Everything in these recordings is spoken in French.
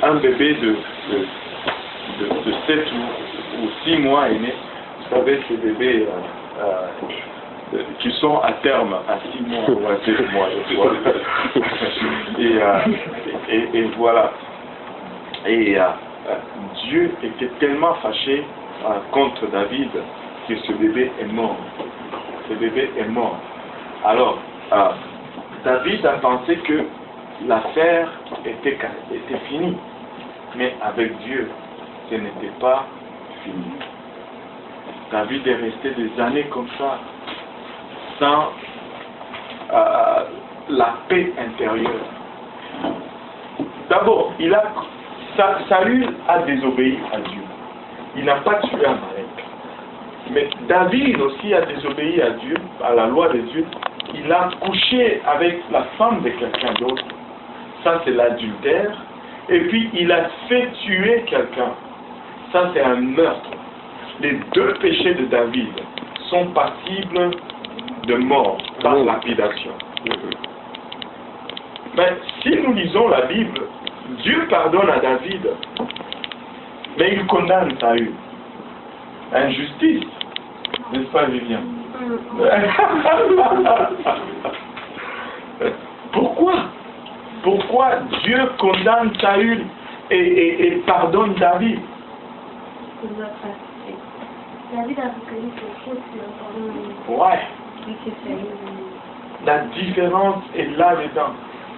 un bébé de 7 ou 6 mois est né. Vous savez, ces bébés qui sont à terme à 6 mois ou à 7 mois, je crois. Et voilà. Et Dieu était tellement fâché contre David que ce bébé est mort. Ce bébé est mort. Alors, David a pensé que l'affaire était finie. Mais avec Dieu, ce n'était pas fini. David est resté des années comme ça, sans la paix intérieure. D'abord, Saül a désobéi à Dieu. Il n'a pas tué Amalek. Mais David aussi a désobéi à Dieu, à la loi de Dieu. Il a couché avec la femme de quelqu'un d'autre. Ça, c'est l'adultère. Et puis, il a fait tuer quelqu'un. Ça, c'est un meurtre. Les 2 péchés de David sont passibles de mort par lapidation. Mais si nous lisons la Bible, Dieu pardonne à David, mais il condamne Saül. Injustice, n'est-ce pas, Vivien? Pourquoi Dieu condamne Saül et pardonne David? David a reconnu ses fautes. Ouais. La différence est là-dedans.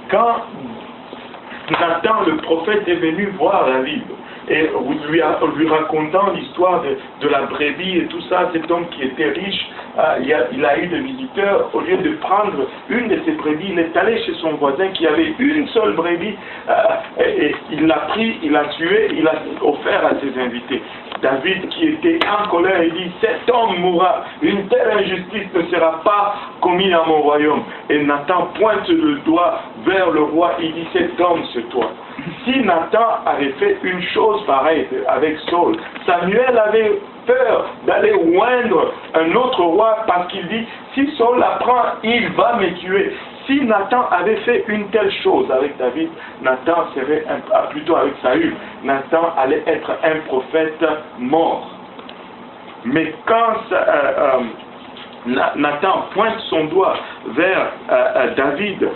Quand Nathan, le prophète, est venu voir David, et lui racontant l'histoire de la brebis et tout ça, cet homme qui était riche, il a eu des visiteurs. Au lieu de prendre une de ses brebis, il est allé chez son voisin qui avait une seule brebis, et il l'a pris, il l'a tué, il l'a offert à ses invités. David, qui était en colère, il dit: cet homme mourra, une telle injustice ne sera pas commise dans mon royaume. Et Nathan pointe le doigt vers le roi, il dit: cet homme, c'est toi. Si Nathan avait fait une chose pareille avec Saul, Samuel avait peur d'aller oindre un autre roi parce qu'il dit: si Saul l'apprend, il va me tuer. Si Nathan avait fait une telle chose avec David, Nathan serait, plutôt avec Saül, Nathan allait être un prophète mort. Mais quand Nathan pointe son doigt vers David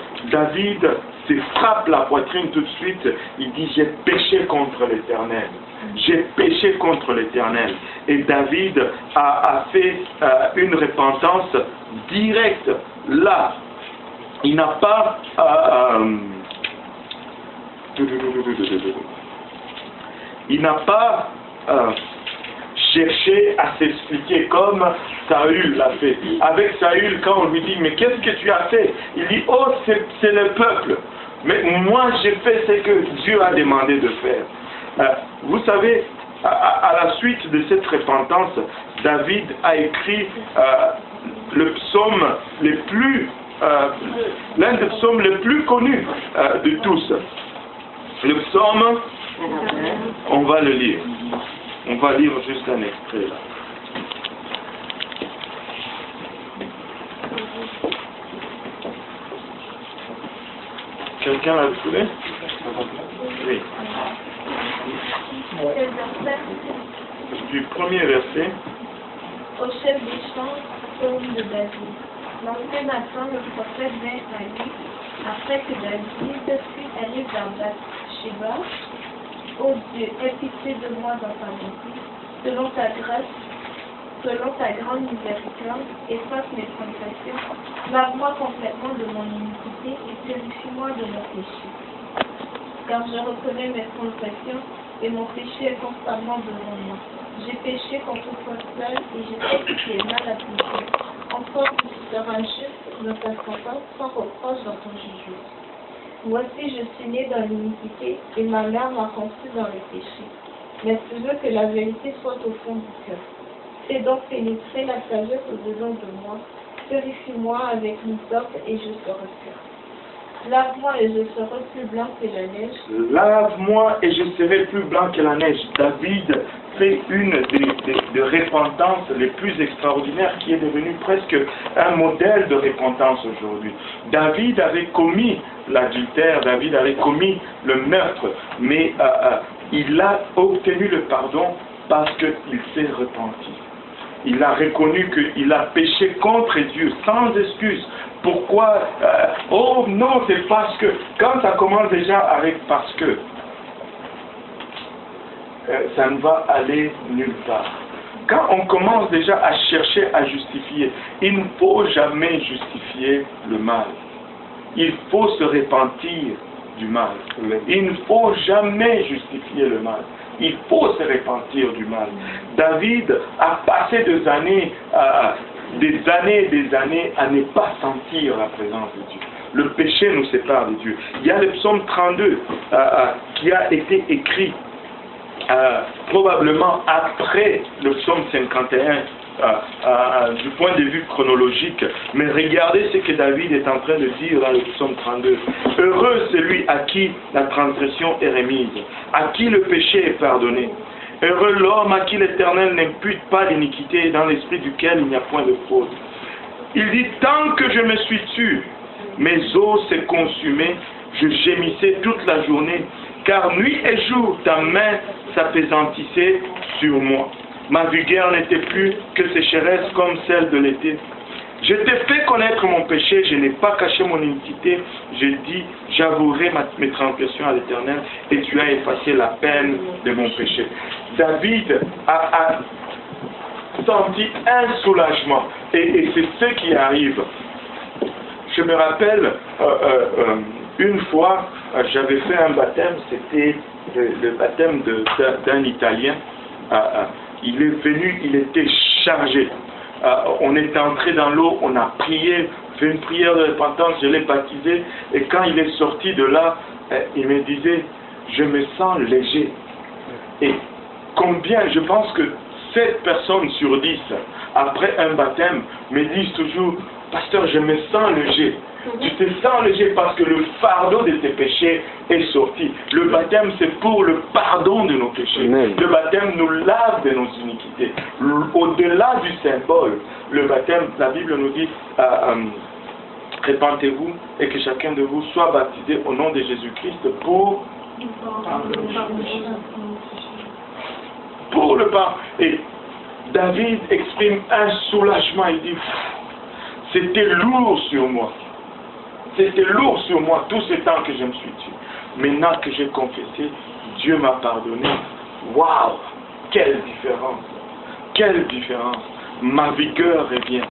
se frappe la poitrine tout de suite, il dit: j'ai péché contre l'Éternel. J'ai péché contre l'Éternel. Et David a fait une repentance directe là. Il n'a pas cherché à s'expliquer comme Saül l'a fait. Avec Saül, quand on lui dit: mais qu'est-ce que tu as fait? Il dit: oh, c'est le peuple. Mais moi, j'ai fait ce que Dieu a demandé de faire. Vous savez, à la suite de cette repentance, David a écrit le psaume l'un des psaumes les plus connus de tous. Le psaume, on va le lire. On va lire juste un extrait là. Quelqu'un l'a trouvé? Oui. Du premier verset. Au chef des chants, psaume de David. Lorsque Nathan, le prophète, vint à lui, après que David fut allé vers Bathsheba: ô Dieu, aie pitié de moi dans ta bonté, selon ta grâce, selon ta grande miséricorde, efface mes transgressions, lave-moi complètement de mon iniquité et purifie-moi de mon péché. Car je reconnais mes transgressions et mon péché est constamment devant moi. J'ai péché contre toi seul et j'ai fait ce qui est mal à tes yeux. En sorte que tu seras juste dans ta sentence, sans reproche dans ton jugement. Voici, je suis né dans l'iniquité et ma mère m'a conçu dans le péché. Mais tu veux que la vérité soit au fond du cœur. Fais donc pénétrer la sagesse au-dedans de moi. Purifie-moi avec l'hysope et je serai pur. Lave-moi et je serai plus blanc que la neige. Lave-moi et je serai plus blanc que la neige. David fait une des repentances les plus extraordinaires qui est devenue presque un modèle de repentance aujourd'hui. David avait commis l'adultère, David avait commis le meurtre, mais il a obtenu le pardon parce qu'il s'est repenti. Il a reconnu qu'il a péché contre Dieu, sans excuse. Pourquoi oh non, c'est parce que. Quand ça commence déjà avec parce que, ça ne va aller nulle part. Quand on commence déjà à chercher à justifier, il ne faut jamais justifier le mal. Il faut se repentir du mal. Il ne faut jamais justifier le mal. Il faut se repentir du mal. David a passé des années à ne pas sentir la présence de Dieu. Le péché nous sépare de Dieu. Il y a le psaume 32 qui a été écrit probablement après le psaume 51 du point de vue chronologique. Mais regardez ce que David est en train de dire dans le psaume 32. Heureux celui à qui la transgression est remise, à qui le péché est pardonné. Heureux l'homme à qui l'Éternel n'impute pas d'iniquité, dans l'esprit duquel il n'y a point de faute. Il dit, tant que je me suis tué, mes os s'est consumé, je gémissais toute la journée, car nuit et jour ta main s'appesantissait sur moi. Ma vigueur n'était plus que sécheresse comme celle de l'été. Je t'ai fait connaître mon péché, je n'ai pas caché mon iniquité. J'ai dit, j'avouerai mes transgressions à l'Éternel, et tu as effacé la peine de mon péché. David a senti un soulagement, et c'est ce qui arrive. Je me rappelle, une fois, j'avais fait un baptême, c'était le baptême d'un Italien. Il est venu, il était chargé. On est entré dans l'eau, on a prié, fait une prière de repentance, je l'ai baptisé, et quand il est sorti de là, il me disait, je me sens léger. Et combien, je pense que 7 personnes sur 10, après un baptême, me disent toujours, pasteur, je me sens léger. Tu te sens léger parce que le fardeau de tes péchés est sorti. Le baptême, c'est pour le pardon de nos péchés. Amen. Le baptême nous lave de nos iniquités. Au-delà du symbole, le baptême, la Bible nous dit, répentez-vous et que chacun de vous soit baptisé au nom de Jésus-Christ pour le pardon. Et David exprime un soulagement. Il dit, c'était lourd sur moi. C'était lourd sur moi tout ce temps que je me suis tué. Maintenant que j'ai confessé, Dieu m'a pardonné. Waouh! Quelle différence! Quelle différence! Ma vigueur revient.